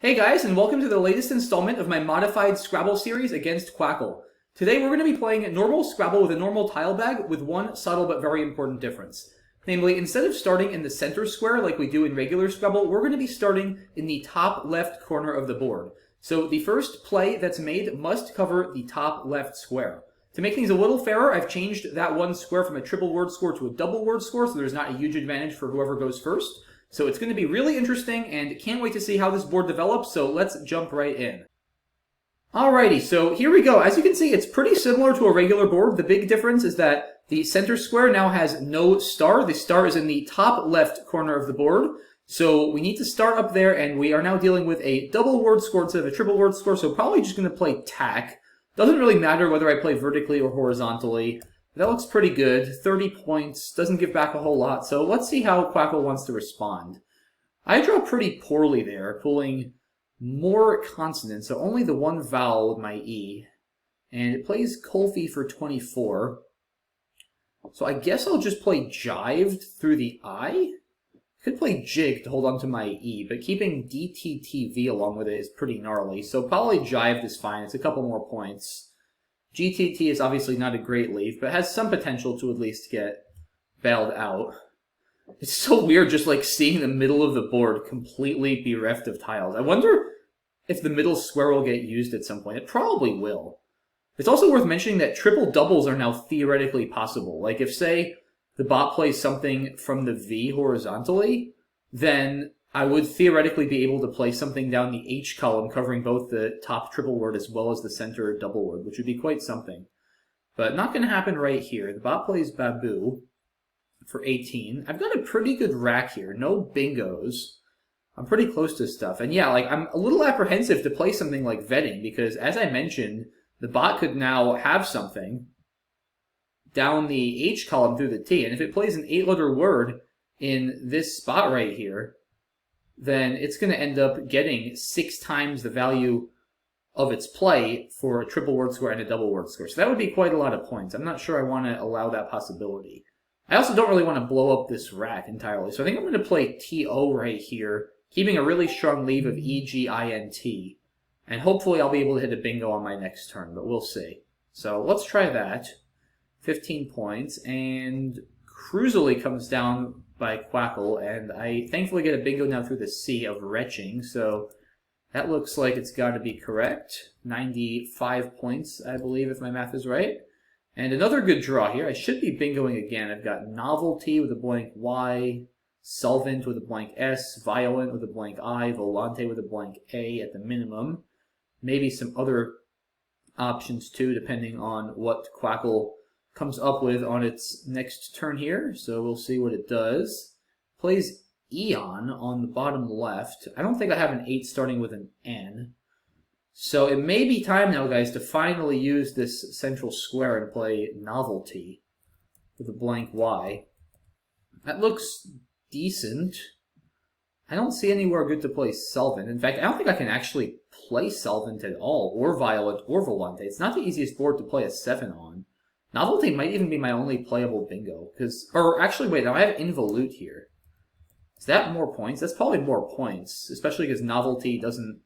Hey guys, and welcome to the latest installment of my modified Scrabble series against Quackle. Today we're going to be playing normal Scrabble with a normal tile bag with one subtle but very important difference. Namely, instead of starting in the center square like we do in regular Scrabble, we're going to be starting in the top left corner of the board. So the first play that's made must cover the top left square. To make things a little fairer, I've changed that one square from a triple word score to a double word score, so there's not a huge advantage for whoever goes first. So it's going to be really interesting, and can't wait to see how this board develops, so let's jump right in. Alrighty, so here we go. As you can see, it's pretty similar to a regular board. The big difference is that the center square now has no star. The star is in the top left corner of the board. So we need to start up there, and we are now dealing with a double word score instead of a triple word score, so probably just going to play tack. Doesn't really matter whether I play vertically or horizontally. That looks pretty good. 30 points. Doesn't give back a whole lot. So let's see how Quackle wants to respond. I draw pretty poorly there, pulling more consonants, so only the one vowel with my E. And it plays Colfie for 24. So I guess I'll just play jived through the I. Could play jig to hold on to my E, but keeping DTTV along with it is pretty gnarly. So probably jived is fine. It's a couple more points. GTT is obviously not a great leave, but has some potential to at least get bailed out. It's so weird just like seeing the middle of the board completely bereft of tiles. I wonder if the middle square will get used at some point. It probably will. It's also worth mentioning that triple doubles are now theoretically possible. Like if, say, the bot plays something from the V horizontally, then I would theoretically be able to play something down the H column covering both the top triple word as well as the center double word, which would be quite something. But not going to happen right here. The bot plays Babu for 18. I've got a pretty good rack here. No bingos. I'm pretty close to stuff. And yeah, like I'm a little apprehensive to play something like vetting because, as I mentioned, the bot could now have something down the H column through the T. And if it plays an 8-letter word in this spot right here, then it's going to end up getting 6 times the value of its play for a triple word score and a double word score. So that would be quite a lot of points. I'm not sure I want to allow that possibility. I also don't really want to blow up this rack entirely. So I think I'm going to play TO right here, keeping a really strong leave of EGINT. And hopefully I'll be able to hit a bingo on my next turn, but we'll see. So let's try that. 15 points, and Cruisily comes down by Quackle, and I thankfully get a bingo now through the C of retching, so that looks like it's got to be correct. 95 points, I believe, if my math is right. And another good draw here. I should be bingoing again. I've got Novelty with a blank Y, Solvent with a blank S, Violent with a blank I, Volante with a blank A at the minimum. Maybe some other options too, depending on what Quackle comes up with on its next turn here. So we'll see what it does. Plays Eon on the bottom left. I don't think I have an 8 starting with an N. So it may be time now, guys, to finally use this central square and play Novelty with a blank Y. That looks decent. I don't see anywhere good to play Solvent. In fact, I don't think I can actually play Solvent at all, or Violet, or Volante. It's not the easiest board to play a 7 on. Novelty might even be my only playable bingo. Or actually, wait, now I have Involute here. Is that more points? That's probably more points, especially because Novelty doesn't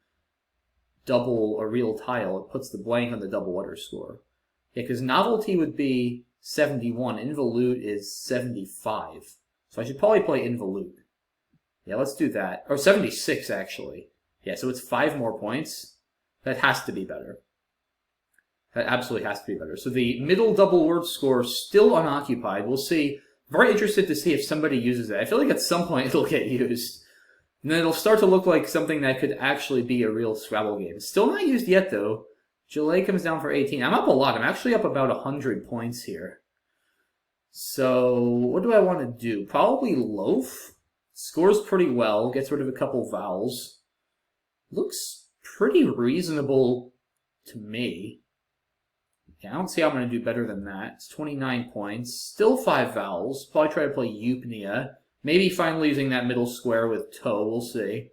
double a real tile. It puts the blank on the double letter score. Yeah, because Novelty would be 71. Involute is 75. So I should probably play Involute. Yeah, let's do that. Or 76, actually. Yeah, so it's 5 more points. That has to be better. That absolutely has to be better. So the middle double word score still unoccupied. We'll see. Very interested to see if somebody uses it. I feel like at some point it'll get used. And then it'll start to look like something that could actually be a real Scrabble game. Still not used yet, though. Gillet comes down for 18. I'm up a lot. I'm actually up about 100 points here. So what do I want to do? Probably Loaf. Scores pretty well. Gets rid of a couple vowels. Looks pretty reasonable to me. Yeah, I don't see how I'm going to do better than that. It's 29 points. Still 5 vowels. Probably try to play Eupnia. Maybe finally using that middle square with toe. We'll see.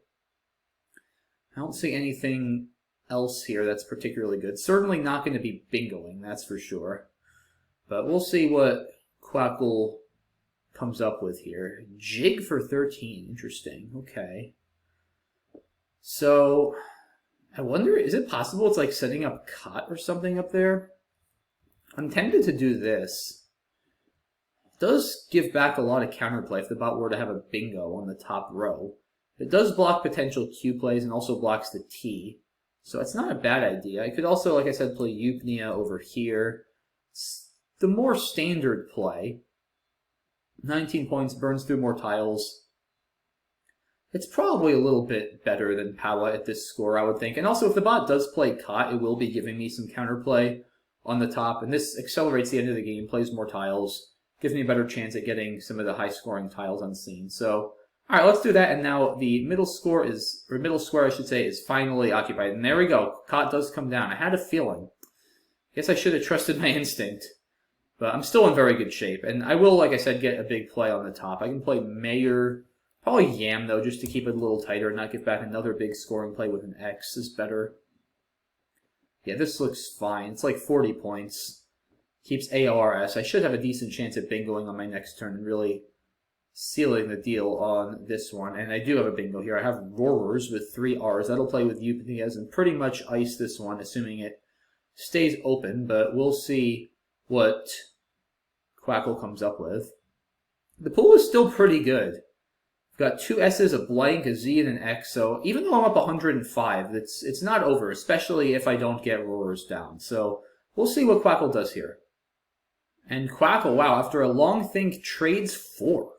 I don't see anything else here that's particularly good. Certainly not going to be bingoing, that's for sure. But we'll see what Quackle comes up with here. Jig for 13. Interesting. Okay. So I wonder, is it possible it's like setting up cot or something up there? I'm tempted to do this. It does give back a lot of counterplay if the bot were to have a bingo on the top row. It does block potential Q plays and also blocks the T. So it's not a bad idea. I could also, like I said, play Eupnia over here. It's the more standard play. 19 points, burns through more tiles. It's probably a little bit better than Powa at this score, I would think. And also, if the bot does play Cot, it will be giving me some counterplay on the top. And this accelerates the end of the game, plays more tiles, gives me a better chance at getting some of the high-scoring tiles unseen. So, all right, let's do that. And now the middle square, I should say, is finally occupied. And there we go. Cot does come down. I had a feeling. Guess I should have trusted my instinct. But I'm still in very good shape. And I will, like I said, get a big play on the top. I can play Mayor. Probably Yam, though, just to keep it a little tighter and not give back another big scoring play with an X is better. Yeah, this looks fine. It's like 40 points. Keeps ARS. I should have a decent chance at bingoing on my next turn and really sealing the deal on this one. And I do have a bingo here. I have Roarers with 3 Rs. That'll play with Eupnias and pretty much ice this one, assuming it stays open. But we'll see what Quackle comes up with. The pool is still pretty good. Got 2 S's, a blank, a Z, and an X, so even though I'm up 105, it's not over, especially if I don't get Roarers down. So we'll see what Quackle does here. And Quackle, wow, after a long think, trades 4.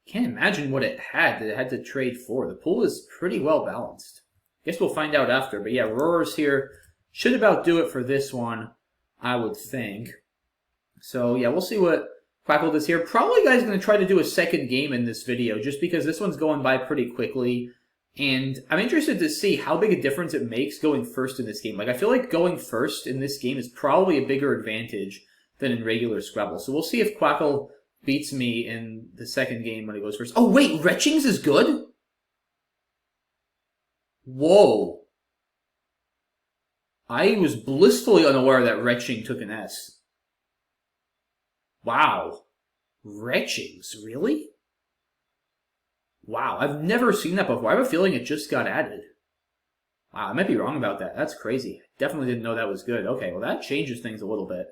Can't imagine what it had that it had to trade 4. The pool is pretty well balanced. Guess we'll find out after, but yeah, Roarers here should about do it for this one, I would think. So yeah, we'll see what Quackle does here. Probably guys going to try to do a second game in this video just because this one's going by pretty quickly. And I'm interested to see how big a difference it makes going first in this game. Like, I feel like going first in this game is probably a bigger advantage than in regular Scrabble. So we'll see if Quackle beats me in the second game when he goes first. Oh, wait, Retchings is good? Whoa. I was blissfully unaware that Retching took an S. Wow. Retchings, really? Wow, I've never seen that before. I have a feeling it just got added. Wow, I might be wrong about that. That's crazy. Definitely didn't know that was good. Okay, well that changes things a little bit.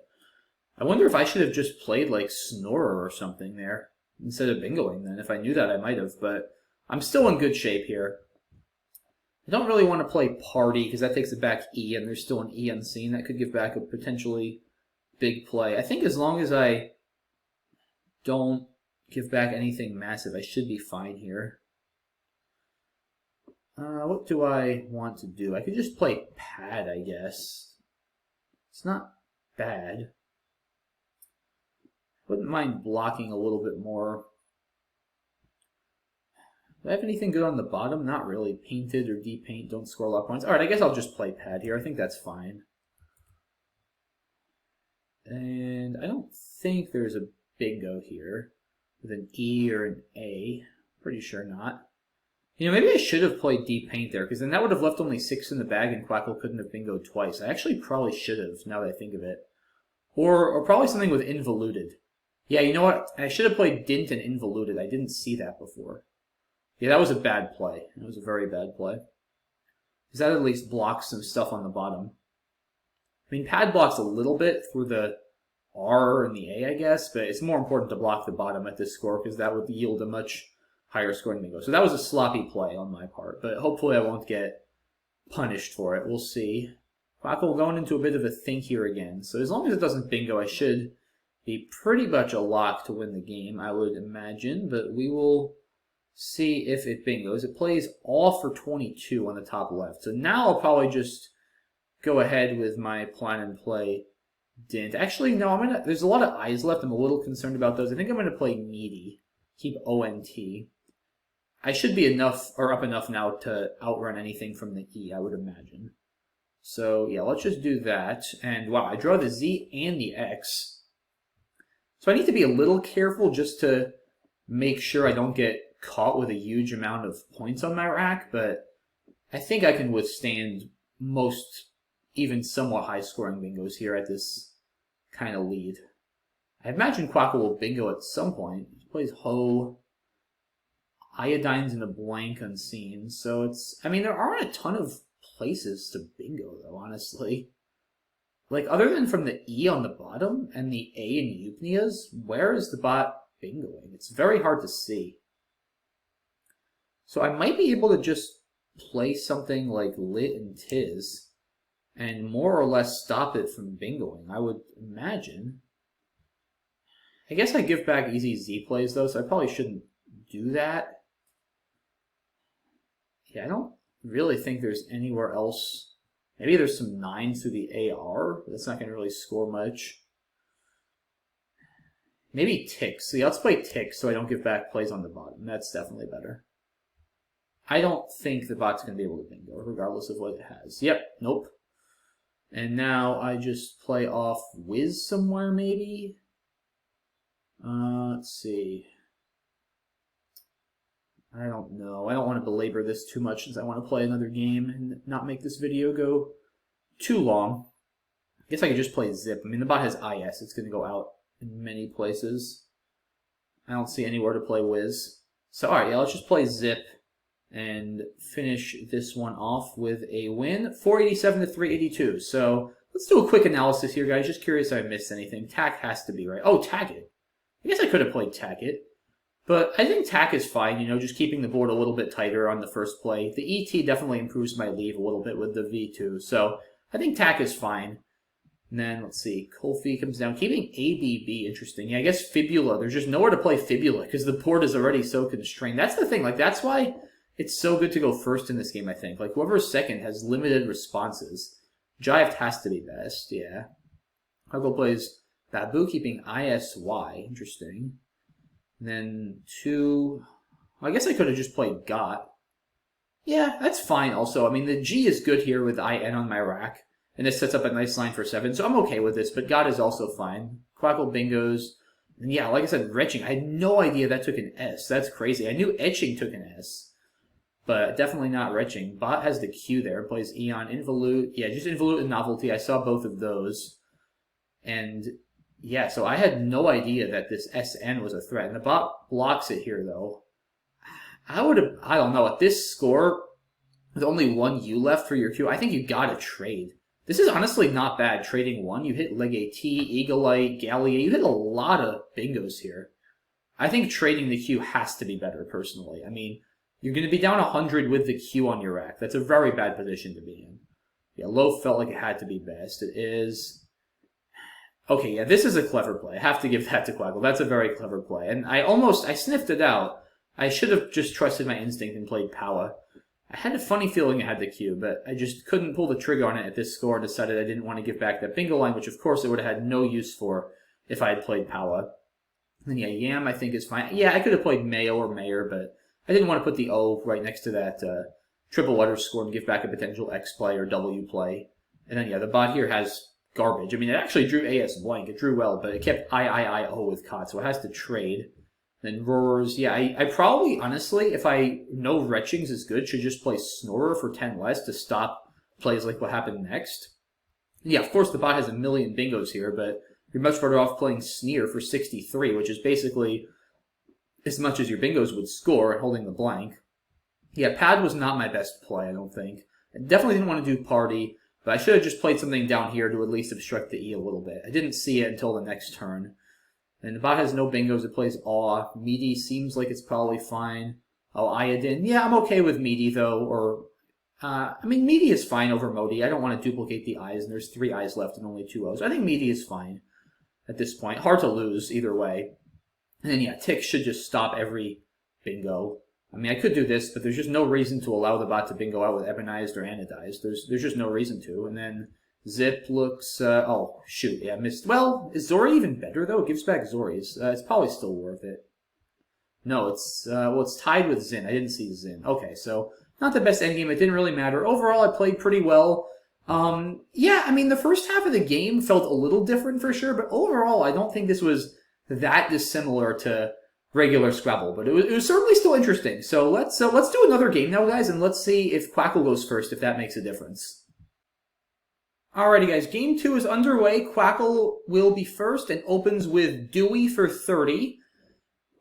I wonder if I should have just played like Snorer or something there instead of bingoing then. If I knew that, I might have, but I'm still in good shape here. I don't really want to play Party because that takes it back E, and there's still an E unseen. That could give back a potentially big play. I think as long as I don't give back anything massive, I should be fine here. What do I want to do? I could just play Pad, I guess. It's not bad. Wouldn't mind blocking a little bit more. Do I have anything good on the bottom? Not really. Painted or Deep Paint don't score a lot of points. Alright, I guess I'll just play Pad here. I think that's fine. And I don't think there's a bingo here with an E or an A. Pretty sure not. You know, maybe I should have played Deep Paint there, because then that would have left only 6 in the bag and Quackle couldn't have bingoed twice. I actually probably should have, now that I think of it. Or probably something with Involuted. Yeah, you know what? I should have played Dint and Involuted. I didn't see that before. Yeah, that was a bad play. That was a very bad play. Because that at least blocks some stuff on the bottom. I mean, Pad blocks a little bit through the R and the A, I guess, but it's more important to block the bottom at this score because that would yield a much higher scoring bingo. So that was a sloppy play on my part, but hopefully I won't get punished for it. We'll see. Quackle going into a bit of a think here again. So as long as it doesn't bingo, I should be pretty much a lock to win the game, I would imagine, but we will see if it bingos. It plays all for 22 on the top left. So now I'll probably just go ahead with my plan and play Dint. Actually, no, there's a lot of eyes left. I'm a little concerned about those. I think I'm gonna play Meaty. Keep ONT. I should be enough, or up enough now to outrun anything from the E, I would imagine. So yeah, let's just do that. And wow, I draw the Z and the X. So I need to be a little careful just to make sure I don't get caught with a huge amount of points on my rack, but I think I can withstand most, even somewhat high-scoring bingos here at this kind of lead. I imagine Quackle will bingo at some point. He plays Ho. Iodine's in a blank unseen, so it's... I mean, there aren't a ton of places to bingo, though, honestly. Like, other than from the E on the bottom and the A in Eupnia's, where is the bot bingoing? It's very hard to see. So I might be able to just play something like Lit and Tiz and more or less stop it from bingoing, I would imagine. I guess I give back easy Z plays, though, so I probably shouldn't do that. Yeah, I don't really think there's anywhere else. Maybe there's some 9s through the AR, but that's not going to really score much. Maybe Ticks. So yeah, let's play Ticks so I don't give back plays on the bottom. That's definitely better. I don't think the bot's going to be able to bingo, regardless of what it has. Yep, nope. And now I just play off Wiz somewhere, maybe? Let's see. I don't know. I don't want to belabor this too much since I want to play another game and not make this video go too long. I guess I could just play Zip. I mean, the bot has IS. It's going to go out in many places. I don't see anywhere to play Wiz. So, alright, yeah, let's just play Zip and finish this one off with a win. 487 to 382. So, let's do a quick analysis here, guys. Just curious if I missed anything. Tack has to be right. Oh, Tack it. I guess I could have played Tack it. But I think Tack is fine, you know, just keeping the board a little bit tighter on the first play. The ET definitely improves my leave a little bit with the V2, so I think Tack is fine. And then, let's see, Kofi comes down. Keeping ABB interesting. Yeah, I guess Fibula. There's just nowhere to play Fibula because the board is already so constrained. That's the thing. Like, that's why it's so good to go first in this game, I think. Like, whoever's second has limited responses. Jive has to be best, yeah. Huggle plays Babu, keeping ISY. Interesting. And then 2... I guess I could have just played Got. Yeah, that's fine also. I mean, the G is good here with IN on my rack. And this sets up a nice line for 7, so I'm okay with this, but God is also fine. Quackle bingos. And yeah, like I said, Retching. I had no idea that took an S. That's crazy. I knew Etching took an S, but definitely not Retching. Bot has the Q there, plays Eon. Involute. Yeah, just Involute and Novelty. I saw both of those. And yeah, so I had no idea that this SN was a threat. And the bot blocks it here, though. I don't know, at this score, with only one U left for your Q, I think you gotta trade. This is honestly not bad, trading one. You hit Leg AT, Eagle-Eye, Gallia. You hit a lot of bingos here. I think trading the Q has to be better, personally. I mean, you're going to be down 100 with the Q on your rack. That's a very bad position to be in. Yeah, low felt like it had to be best. It is. Okay, yeah, this is a clever play. I have to give that to Quackle. That's a very clever play. And I sniffed it out. I should have just trusted my instinct and played Power. I had a funny feeling it had the Q, but I just couldn't pull the trigger on it at this score and decided I didn't want to give back that bingo line, which of course it would have had no use for if I had played Power. And yeah, Yam I think is fine. Yeah, I could have played Mayo or Mayor, but I didn't want to put the O right next to that triple letter score and give back a potential X play or W play. And then yeah, the bot here has garbage. I mean, it actually drew AS blank. It drew well, but it kept I-O with Cot, so it has to trade. Then Roars, yeah, I probably, honestly, if I know Retchings is good, should just play Snorer for 10 less to stop plays like what happened next. Yeah, of course the bot has a million bingos here, but you're much better off playing Sneer for 63, which is basically as much as your bingos would score and holding the blank. Yeah, Pad was not my best play, I don't think. I definitely didn't want to do Party, but I should have just played something down here to at least obstruct the E a little bit. I didn't see it until the next turn. And the bot has no bingos. It plays Awe. Meaty seems like it's probably fine. Oh, Iodine. Yeah, I'm okay with Meaty, though. Or, I mean, Meaty is fine over Modi. I don't want to duplicate the I's, and there's 3 I's left and only 2 O's. I think Meaty is fine at this point. Hard to lose either way. And then, yeah, Tick should just stop every bingo. I mean, I could do this, but there's just no reason to allow the bot to bingo out with Ebonized or Anodized. There's just no reason to. And then Zip looks, oh, shoot, yeah, missed. Well, is Zori even better, though? It gives back Zori's. It's probably still worth it. No, it's, well, it's tied with Zin. I didn't see Zin. Okay, so, not the best endgame. It didn't really matter. Overall, I played pretty well. Yeah, I mean, the first half of the game felt a little different for sure, but overall, I don't think this was that dissimilar to regular Scrabble, but it was certainly still interesting. So let's do another game now, guys, and let's see if Quackle goes first, if that makes a difference. Alrighty, guys, game 2 is underway. Quackle will be first and opens with Dewey for 30.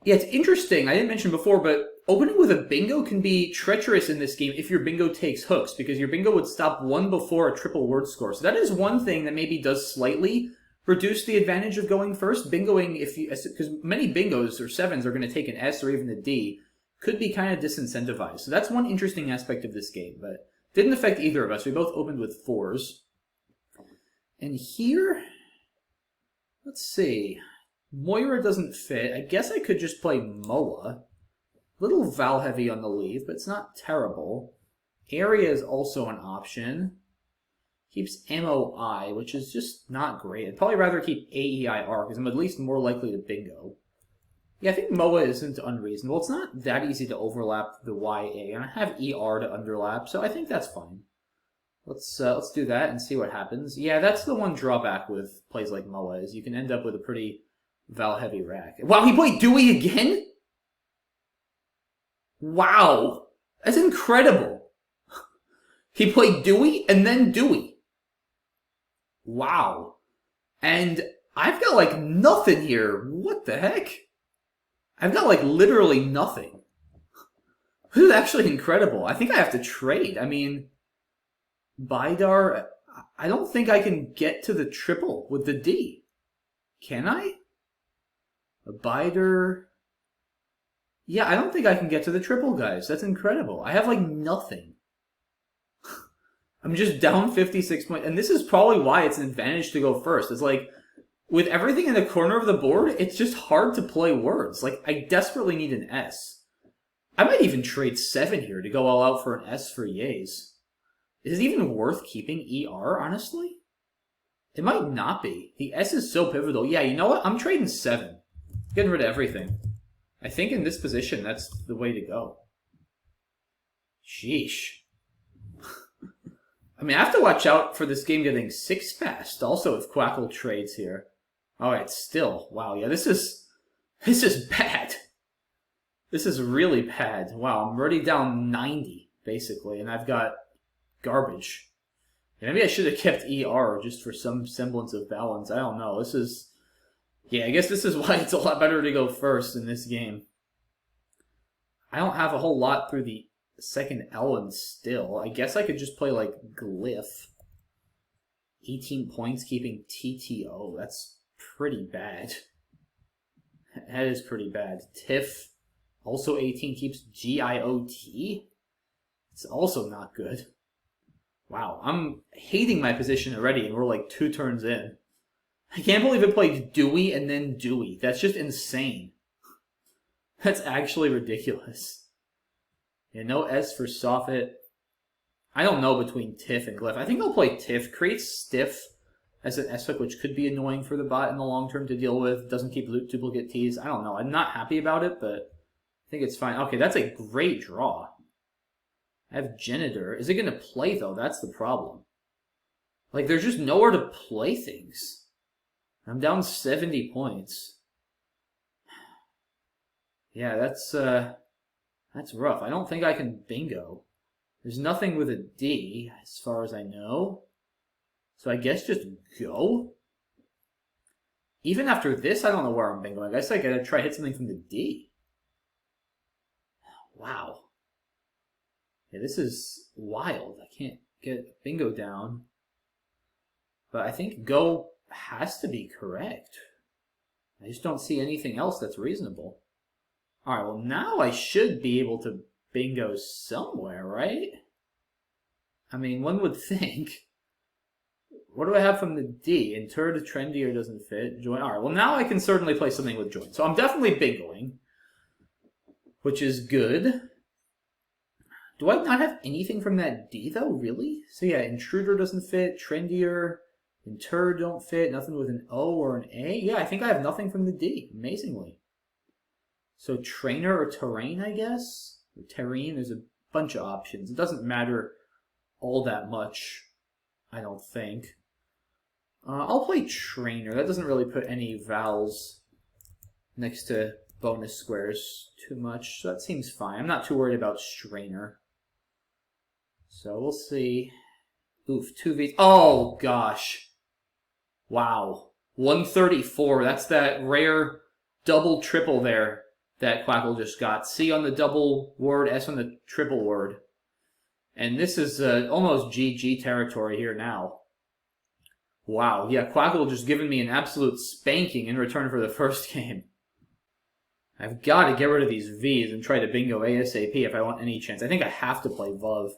Yeah, it's interesting. I didn't mention before, but opening with a bingo can be treacherous in this game if your bingo takes hooks, because your bingo would stop one before a triple word score. So that is one thing that maybe does slightly reduce the advantage of going first. Bingoing, because many bingos or sevens are going to take an S or even a D, could be kind of disincentivized. So that's one interesting aspect of this game, but didn't affect either of us. We both opened with 4s. And here, let's see. Moira doesn't fit. I guess I could just play Moa. Little Val heavy on the leave, but it's not terrible. Area is also an option. Keeps MOI, which is just not great. I'd probably rather keep AEIR, because I'm at least more likely to bingo. Yeah, I think MOA isn't unreasonable. It's not that easy to overlap the YA, and I have ER to underlap, so I think that's fine. Let's do that and see what happens. Yeah, that's the one drawback with plays like MOA, is you can end up with a pretty Val-heavy rack. Wow, he played Dewey again? Wow, that's incredible. He played Dewey and then Dewey. Wow. And I've got like nothing here. What the heck? I've got like literally nothing. This is actually incredible. I think I have to trade. I mean, Bidar, I don't think I can get to the triple with the D. Can I? A Bidar. Yeah, I don't think I can get to the triple, guys. That's incredible. I have like nothing. I'm just down 56 points. And this is probably why it's an advantage to go first. It's like, with everything in the corner of the board, it's just hard to play words. Like, I desperately need an S. I might even trade 7 here to go all out for an S for yays. Is it even worth keeping ER, honestly? It might not be. The S is so pivotal. Yeah, you know what? I'm trading 7. Getting rid of everything. I think in this position, that's the way to go. Sheesh. I mean, I have to watch out for this game getting 6 fast. Also, if Quackle trades here. Alright, still. Wow, yeah, this is bad. This is really bad. Wow, I'm already down 90, basically, and I've got garbage. Maybe I should have kept ER just for some semblance of balance. I don't know. This is... Yeah, I guess this is why it's a lot better to go first in this game. I don't have a whole lot through the second Ellen still. I guess I could just play, like, Glyph. 18 points keeping TTO. That's pretty bad. That is pretty bad. Tiff, also 18, keeps GIOT. It's also not good. Wow, I'm hating my position already, and we're like 2 turns in. I can't believe it played Dewey and then Dewey. That's just insane. That's actually ridiculous. Yeah, no S for Soffit. I don't know between Tiff and Glyph. I think I'll play Tiff. Creates Stiff as an S-hook, which could be annoying for the bot in the long term to deal with. Doesn't keep duplicate Ts. I don't know. I'm not happy about it, but I think it's fine. Okay, that's a great draw. I have Genitor. Is it going to play, though? That's the problem. Like, there's just nowhere to play things. I'm down 70 points. Yeah, that's rough. I don't think I can bingo. There's nothing with a D, as far as I know. So I guess just go? Even after this, I don't know where I'm bingoing. I guess I gotta try hit something from the D. Wow. Yeah, this is wild. I can't get bingo down. But I think go has to be correct. I just don't see anything else that's reasonable. Alright, well now I should be able to bingo somewhere, right? I mean, one would think. What do I have from the D? Inter to trendier doesn't fit. Join. Alright, well now I can certainly play something with join. So I'm definitely bingoing, which is good. Do I not have anything from that D, though? Really? So yeah, intruder doesn't fit. Trendier, inter don't fit. Nothing with an O or an A. Yeah, I think I have nothing from the D, amazingly. So trainer or terrain, I guess? Or terrain, there's a bunch of options. It doesn't matter all that much, I don't think. I'll play trainer. That doesn't really put any vowels next to bonus squares too much, so that seems fine. I'm not too worried about strainer. So we'll see. Oof, 2v. Oh, gosh. Wow. 134. That's that rare double triple there that Quackle just got. C on the double word, S on the triple word. And this is almost GG territory here now. Wow, yeah, Quackle just given me an absolute spanking in return for the first game. I've got to get rid of these V's and try to bingo ASAP if I want any chance. I think I have to play Vuv.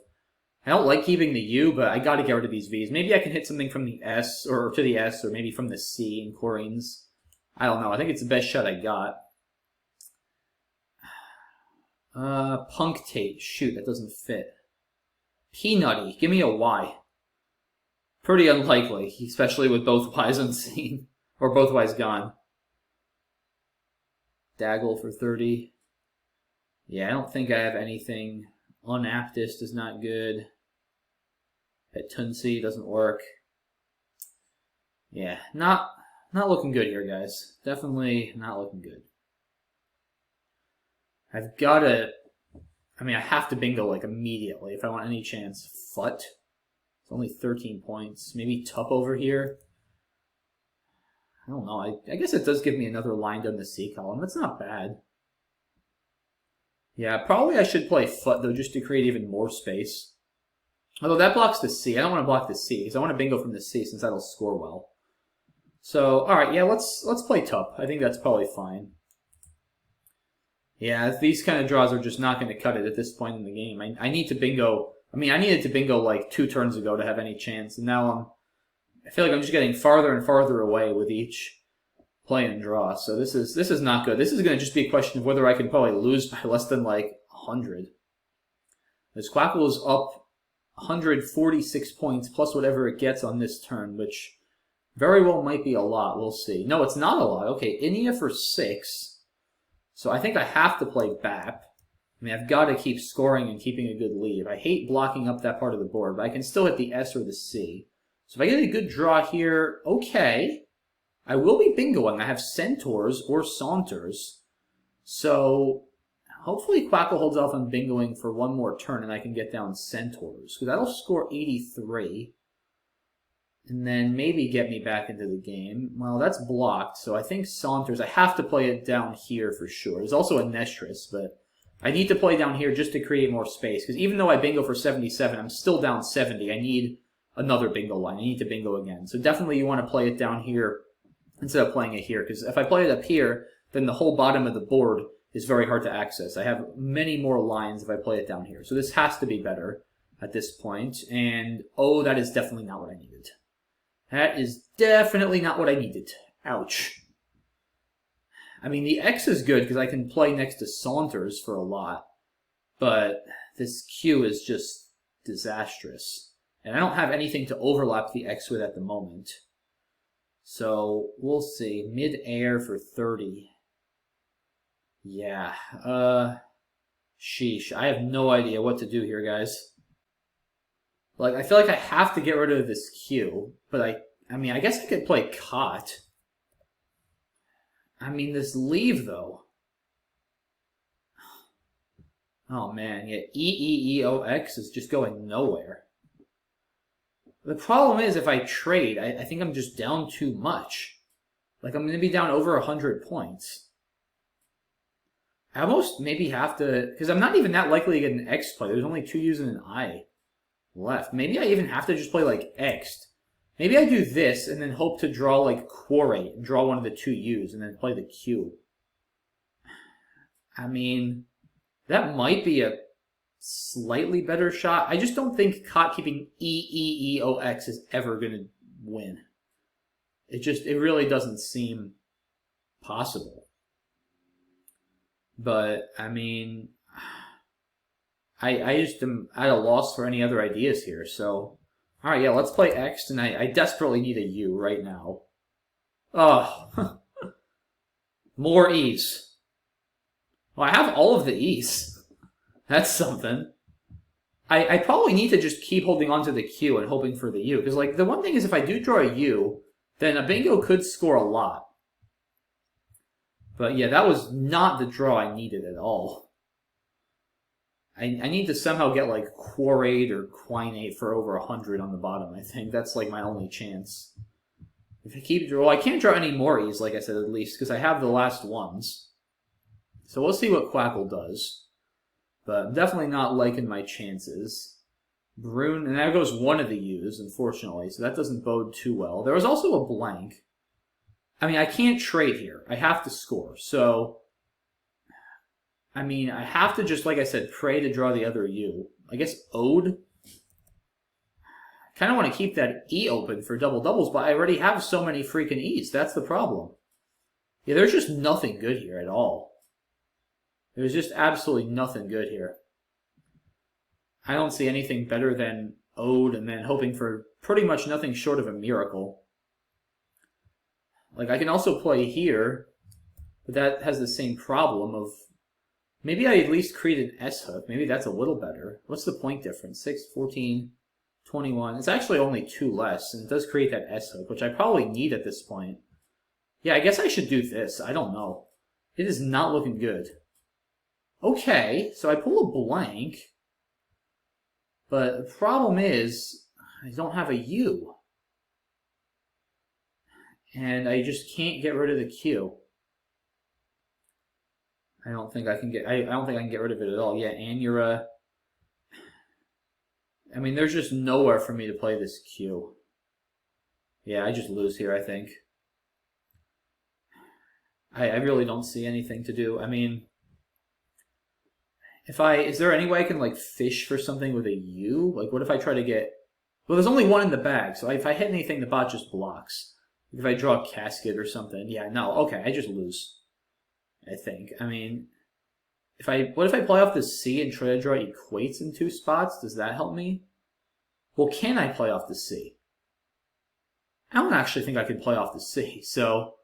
I don't like keeping the U, but I got to get rid of these V's. Maybe I can hit something from the S, or to the S, or maybe from the C in chlorines. I don't know. I think it's the best shot I got. Punctate. Shoot, that doesn't fit. Peanutty. Give me a Y. Pretty unlikely, especially with both Y's unseen. Or both Y's gone. Daggle for 30. Yeah, I don't think I have anything. Unaptist is not good. Petunsi doesn't work. Yeah, not looking good here, guys. Definitely not looking good. I've got to... I mean, I have to bingo, like, immediately if I want any chance. Fut. It's only 13 points. Maybe Tup over here. I don't know. I guess it does give me another line down the C column. That's not bad. Yeah, probably I should play Fut, though, just to create even more space. Although that blocks the C. I don't want to block the C, because I want to bingo from the C, since that'll score well. So, alright, yeah, let's play Tup. I think that's probably fine. Yeah, these kind of draws are just not going to cut it at this point in the game. I need to bingo... I mean, I needed to bingo, like, 2 turns ago to have any chance, and now I feel like I'm just getting farther and farther away with each play and draw. So this is not good. This is going to just be a question of whether I can probably lose by less than, like, 100. This Quackle is up 146 points plus whatever it gets on this turn, which very well might be a lot. We'll see. No, it's not a lot. Okay, Inia for 6. So I think I have to play BAP. I mean, I've got to keep scoring and keeping a good lead. I hate blocking up that part of the board, but I can still hit the S or the C. So if I get a good draw here, okay. I will be bingoing. I have Centaurs or Saunters. So hopefully Quackle holds off on bingoing for one more turn and I can get down Centaurs. Because that'll score 83. And then maybe get me back into the game. Well, that's blocked, so I think Saunters, I have to play it down here for sure. There's also a Nestress, but I need to play down here just to create more space. Because even though I bingo for 77, I'm still down 70. I need another bingo line. I need to bingo again. So definitely you want to play it down here instead of playing it here. Because if I play it up here, then the whole bottom of the board is very hard to access. I have many more lines if I play it down here. So this has to be better at this point. And, oh, that is definitely not what I needed. That is definitely not what I needed. Ouch. I mean, the X is good because I can play next to Saunters for a lot. But this Q is just disastrous. And I don't have anything to overlap the X with at the moment. So, we'll see. Mid-air for 30. Yeah. Sheesh. I have no idea what to do here, guys. Like, I feel like I have to get rid of this Q, but I mean, I guess I could play Cot. I mean, this Leave, though. Oh, man, yeah, EEEOX is just going nowhere. The problem is, if I trade, I think I'm just down too much. Like, I'm going to be down over 100 points. I almost maybe have to, because I'm not even that likely to get an X play. There's only 2 U's and an I left. Maybe I even have to just play, like, X'd. Maybe I do this and then hope to draw, like, Quarate and draw one of the 2 U's and then play the Q. I mean, that might be a slightly better shot. I just don't think Cot keeping EEEOX is ever going to win. It really doesn't seem possible. But, I mean, I just am at a loss for any other ideas here, so... Alright, yeah, let's play X, and I desperately need a U right now. Oh. More E's. Well, I have all of the E's. That's something. I probably need to just keep holding on to the Q and hoping for the U, because, like, the one thing is if I do draw a U, then a bingo could score a lot. But, yeah, that was not the draw I needed at all. I need to somehow get, like, Quarate or Quinate for over 100 on the bottom, I think. That's, like, my only chance. If I keep draw... Well, I can't draw any more E's, like I said, at least, because I have the last ones. So we'll see what Quackle does. But I'm definitely not liking my chances. Brune, and there goes one of the U's, unfortunately, so that doesn't bode too well. There was also a blank. I mean, I can't trade here. I have to score. So, I mean, I have to just, like I said, pray to draw the other U. I guess Ode. I kind of want to keep that E open for double doubles, but I already have so many freaking E's. That's the problem. Yeah, there's just nothing good here at all. There's just absolutely nothing good here. I don't see anything better than Ode and then hoping for pretty much nothing short of a miracle. Like, I can also play here, but that has the same problem of... Maybe I at least create an S-hook. Maybe that's a little better. What's the point difference? 6, 14, 21. It's actually only 2 less, and it does create that S-hook, which I probably need at this point. Yeah, I guess I should do this. I don't know. It is not looking good. Okay, so I pull a blank, but the problem is I don't have a U. And I just can't get rid of the Q. I don't think I can get rid of it at all. Yeah, Anura. I mean, there's just nowhere for me to play this Q. Yeah, I just lose here, I think. I really don't see anything to do. I mean, is there any way I can, like, fish for something with a U? Like, what if I try to get... Well, there's only one in the bag, so if I hit anything, the bot just blocks. If I draw a casket or something, yeah, no, okay, I just lose. I think. I mean, what if I play off the C and try to draw equates in 2 spots? Does that help me? Well, can I play off the C? I don't actually think I can play off the C, so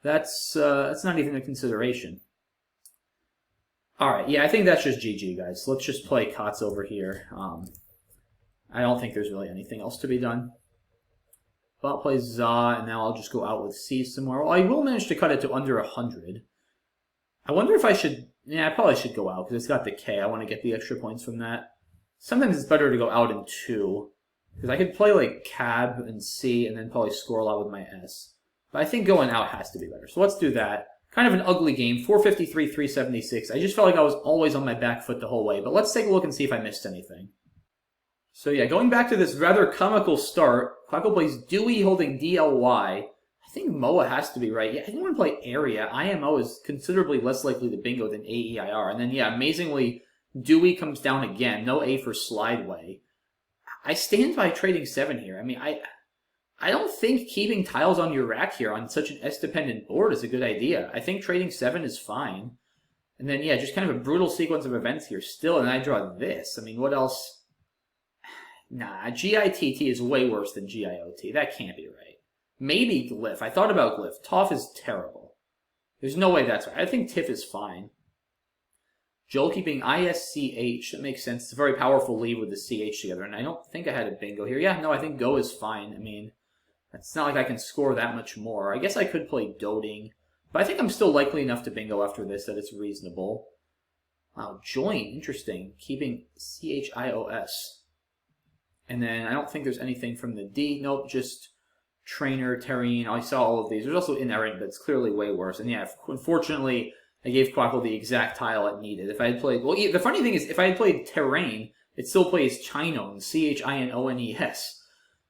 that's not even a consideration. Alright, yeah, I think that's just GG, guys. Let's just play Cots over here. I don't think there's really anything else to be done. Bot plays Za, and now I'll just go out with C some more. Well, I will manage to cut it to under 100. I wonder if I should... Yeah, I probably should go out, because it's got the K. I want to get the extra points from that. Sometimes it's better to go out in 2. Because I could play, like, Cab and C, and then probably score a lot with my S. But I think going out has to be better. So let's do that. Kind of an ugly game, 453, 376. I just felt like I was always on my back foot the whole way. But let's take a look and see if I missed anything. So yeah, going back to this rather comical start, Quackle plays Dewey holding DLY. I think MOA has to be right. Yeah, I didn't want to play Area. IMO is considerably less likely to bingo than AEIR. And then, yeah, amazingly, Dewey comes down again. No A for Slideway. I stand by trading 7 here. I mean, I don't think keeping tiles on your rack here on such an S-dependent board is a good idea. I think trading 7 is fine. And then, yeah, just kind of a brutal sequence of events here still, and I draw this. I mean, what else? Nah, GITT is way worse than GIOT. That can't be right. Maybe Glyph. I thought about Glyph. Toff is terrible. There's no way that's right. I think Tiff is fine. Joel keeping ISCH. That makes sense. It's a very powerful lead with the CH together, and I don't think I had a bingo here. Yeah, no, I think Go is fine. I mean, it's not like I can score that much more. I guess I could play Doting, but I think I'm still likely enough to bingo after this that it's reasonable. Wow, Join. Interesting. Keeping CHIOS. And then I don't think there's anything from the D. Nope, just Trainer, Terrine. I saw all of these. There's also Inerrant, but it's clearly way worse. And yeah, unfortunately, I gave Quackle the exact tile it needed. If I had played... Well, the funny thing is, if I had played Terrain, it still plays Chinone, CHINONES.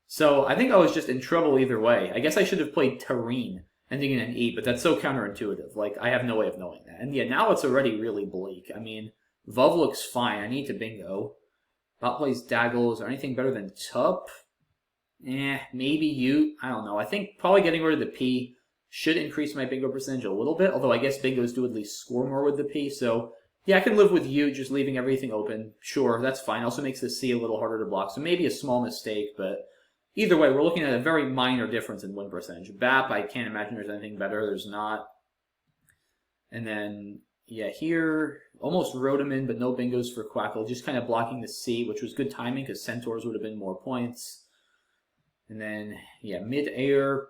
So I think I was just in trouble either way. I guess I should have played Terrine, ending in an E, but that's so counterintuitive. Like, I have no way of knowing that. And yeah, now it's already really bleak. I mean, Vuv looks fine. I need to bingo. Bot plays Daggles. Or anything better than Tup? Maybe Ute. I don't know. I think probably getting rid of the P should increase my bingo percentage a little bit, although I guess bingos do at least score more with the P, so yeah, I can live with Ute, just leaving everything open. Sure, that's fine. Also makes the C a little harder to block, so maybe a small mistake, but either way, we're looking at a very minor difference in win percentage. BAP, I can't imagine there's anything better. There's not. And then, yeah, here, almost wrote him in, but no bingos for Quackle. Just kind of blocking the C, which was good timing because Centaurs would have been more points. And then, yeah, mid-air.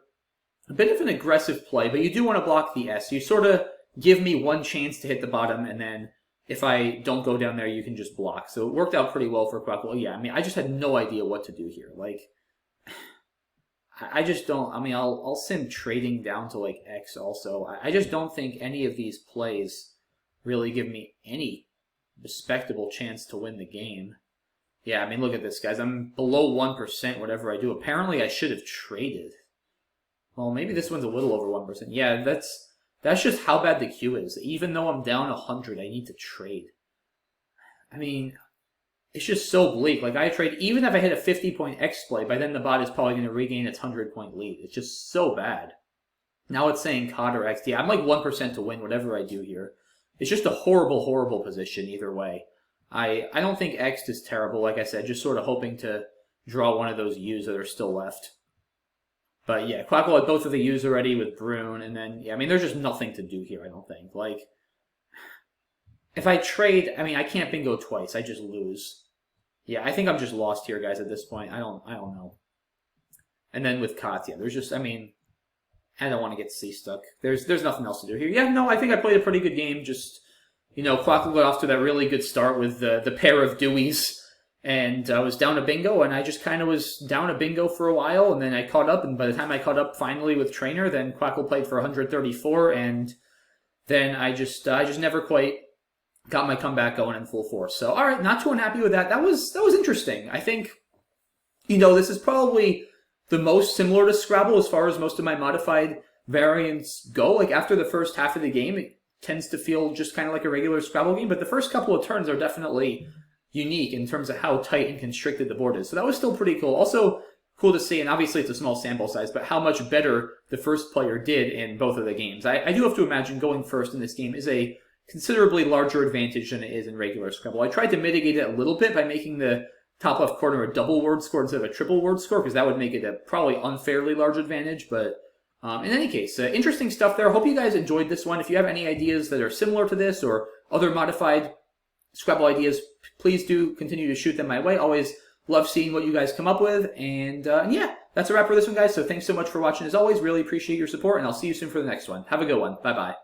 A bit of an aggressive play, but you do want to block the S. You sort of give me one chance to hit the bottom, and then if I don't go down there, you can just block. So it worked out pretty well for Quackle. Yeah, I mean, I just had no idea what to do here. Like, I just don't... I mean, I'll sim trading down to, like, X also. I just don't think any of these plays really give me any respectable chance to win the game. Yeah, I mean, look at this, guys. I'm below 1% whatever I do. Apparently, I should have traded. Well, maybe this one's a little over 1%. Yeah, that's just how bad the queue is. Even though I'm down 100, I need to trade. I mean, it's just so bleak. Like, I trade, even if I hit a 50-point exploit, by then the bot is probably going to regain its 100-point lead. It's just so bad. Now it's saying COD or X. Yeah, I'm like 1% to win whatever I do here. It's just a horrible, horrible position either way. I don't think X is terrible, like I said, just sort of hoping to draw one of those U's that are still left. But yeah, Quackle had both of the U's already with Brune, and then, yeah, I mean, there's just nothing to do here, I don't think. Like, if I trade, I mean, I can't bingo twice, I just lose. Yeah, I think I'm just lost here, guys, at this point. I don't know. And then with Katya, there's just, I mean, I don't want to get C-stuck. There's nothing else to do here. Yeah, no, I think I played a pretty good game, just, you know, Quackle got off to that really good start with the pair of Deweys. And I was down a bingo, and I just kind of was down a bingo for a while, and then I caught up, and by the time I caught up finally with Trainer, then Quackle played for 134, and then I just never quite got my comeback going in full force. So, all right, not too unhappy with that. That was interesting. I think, you know, this is probably the most similar to Scrabble as far as most of my modified variants go. Like, after the first half of the game, it tends to feel just kind of like a regular Scrabble game, but the first couple of turns are definitely unique in terms of how tight and constricted the board is. So that was still pretty cool. Also cool to see, and obviously it's a small sample size, but how much better the first player did in both of the games. I do have to imagine going first in this game is a considerably larger advantage than it is in regular Scrabble. I tried to mitigate it a little bit by making the top left corner a double word score instead of a triple word score, because that would make it a probably unfairly large advantage, but in any case, interesting stuff there. Hope you guys enjoyed this one. If you have any ideas that are similar to this or other modified Scrabble ideas, please do continue to shoot them my way. Always love seeing what you guys come up with. And yeah, that's a wrap for this one, guys. So thanks so much for watching as always. Really appreciate your support, and I'll see you soon for the next one. Have a good one. Bye-bye.